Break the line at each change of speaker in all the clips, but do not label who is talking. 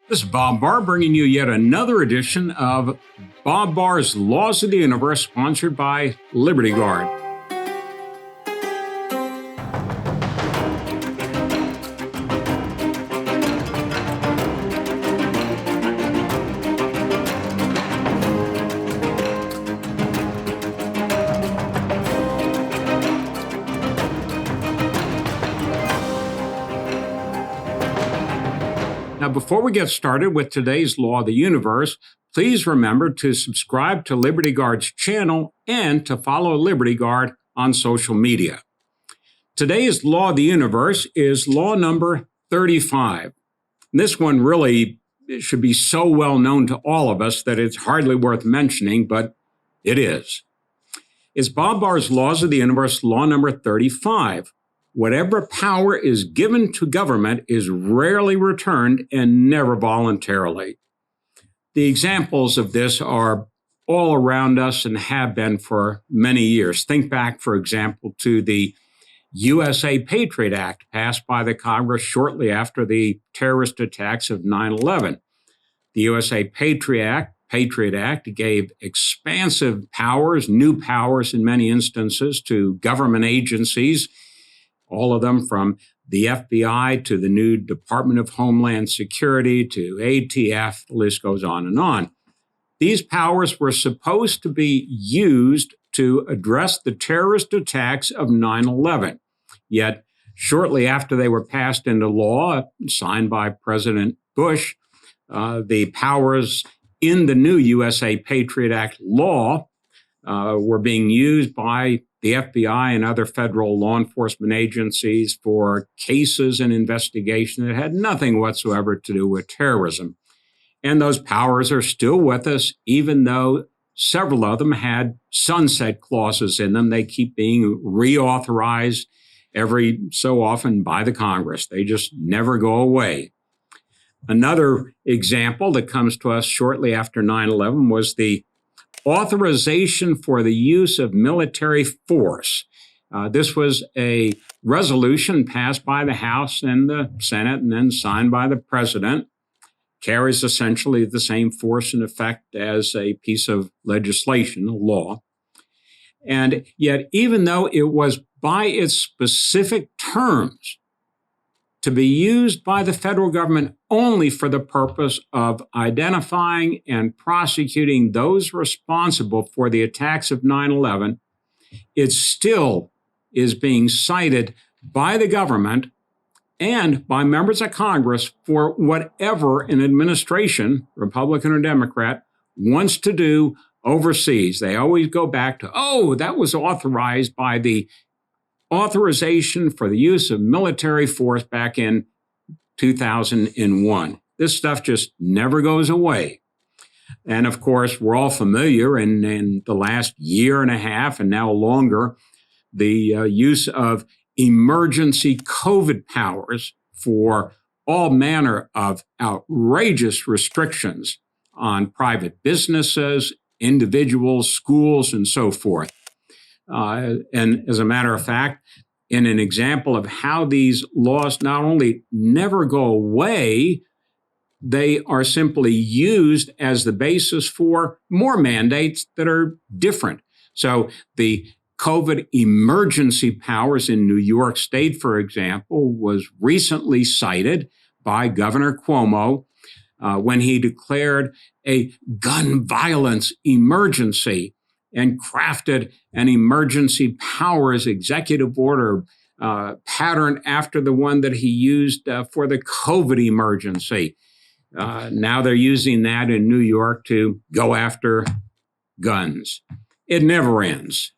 This is Bob Barr bringing you yet another edition of Bob Barr's Laws of the Universe, sponsored by Liberty Guard. Now, before we get started with today's Law of the Universe, please remember to subscribe to Liberty Guard's channel and to follow Liberty Guard on social media. Today's Law of the Universe is law number 35. This one really should be so well known to all of us that it's hardly worth mentioning, but it is. It's Bob Barr's Laws of the Universe, law number 35. Whatever power is given to government is rarely returned and never voluntarily. The examples of this are all around us and have been for many years. Think back, for example, to the USA Patriot Act passed by the Congress shortly after the terrorist attacks of 9/11. The USA Patriot Act gave expansive powers, new powers in many instances, to government agencies, all of them from the FBI to the new Department of Homeland Security to ATF, the list goes on and on. These powers were supposed to be used to address the terrorist attacks of 9/11. Yet, shortly after they were passed into law, signed by President Bush, the powers in the new USA Patriot Act law were being used by the FBI and other federal law enforcement agencies for cases and investigation that had nothing whatsoever to do with terrorism. And those powers are still with us, even though several of them had sunset clauses in them. They keep being reauthorized every so often by the Congress. They just never go away. Another example that comes to us shortly after 9/11 was the authorization for the use of military force. This was a resolution passed by the House and the Senate and then signed by the President. Carries essentially the same force and effect as a piece of legislation, a law. And yet, even though it was by its specific terms to be used by the federal government only for the purpose of identifying and prosecuting those responsible for the attacks of 9/11, it still is being cited by the government and by members of Congress for whatever an administration, Republican or Democrat, wants to do overseas. They always go back to, that was authorized by the authorization for the use of military force back in 2001. This stuff just never goes away. And of course, we're all familiar in the last year and a half and now longer, the use of emergency COVID powers for all manner of outrageous restrictions on private businesses, individuals, schools, and so forth. And as a matter of fact, in an example of how these laws not only never go away, they are simply used as the basis for more mandates that are different. So the COVID emergency powers in New York State, for example, was recently cited by Governor Cuomo when he declared a gun violence emergency and crafted an emergency powers executive order pattern after the one that he used for the COVID emergency. Now they're using that in New York to go after guns. It never ends.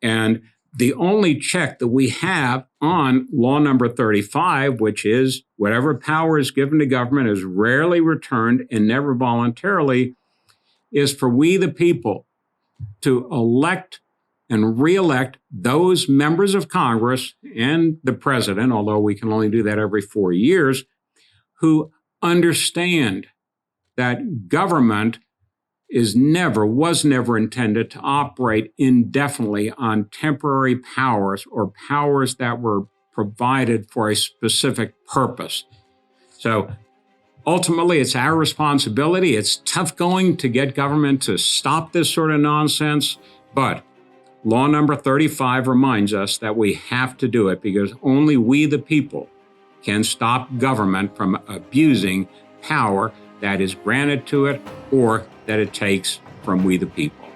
And the only check that we have on law number 35, which is whatever power is given to government is rarely returned and never voluntarily, is for we the people to elect and reelect those members of Congress and the president, although we can only do that every 4 years, who understand that government was never intended to operate indefinitely on temporary powers or powers that were provided for a specific purpose. So Ultimately, it's our responsibility. It's tough going to get government to stop this sort of nonsense, but law number 35 reminds us that we have to do it because only we, the people, can stop government from abusing power that is granted to it or that it takes from we, the people.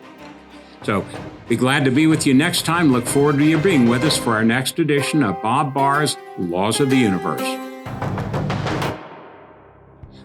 So be glad to be with you next time. Look forward to you being with us for our next edition of Bob Barr's Laws of the Universe.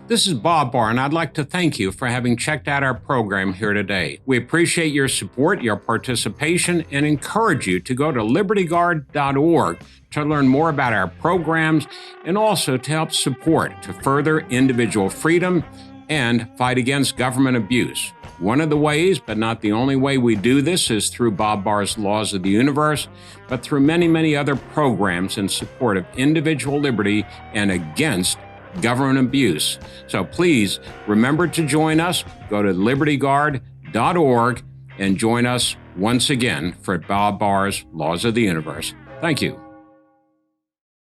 This is Bob Barr, and I'd like to thank you for having checked out our program here today. We appreciate your support, your participation, and encourage you to go to libertyguard.org to learn more about our programs and also to help support to further individual freedom and fight against government abuse. One of the ways, but not the only way we do this, is through Bob Barr's Laws of the Universe, but through many, many other programs in support of individual liberty and against government abuse. So please remember to join us. Go to libertyguard.org and join us once again for Bob Barr's Laws of the Universe. Thank you.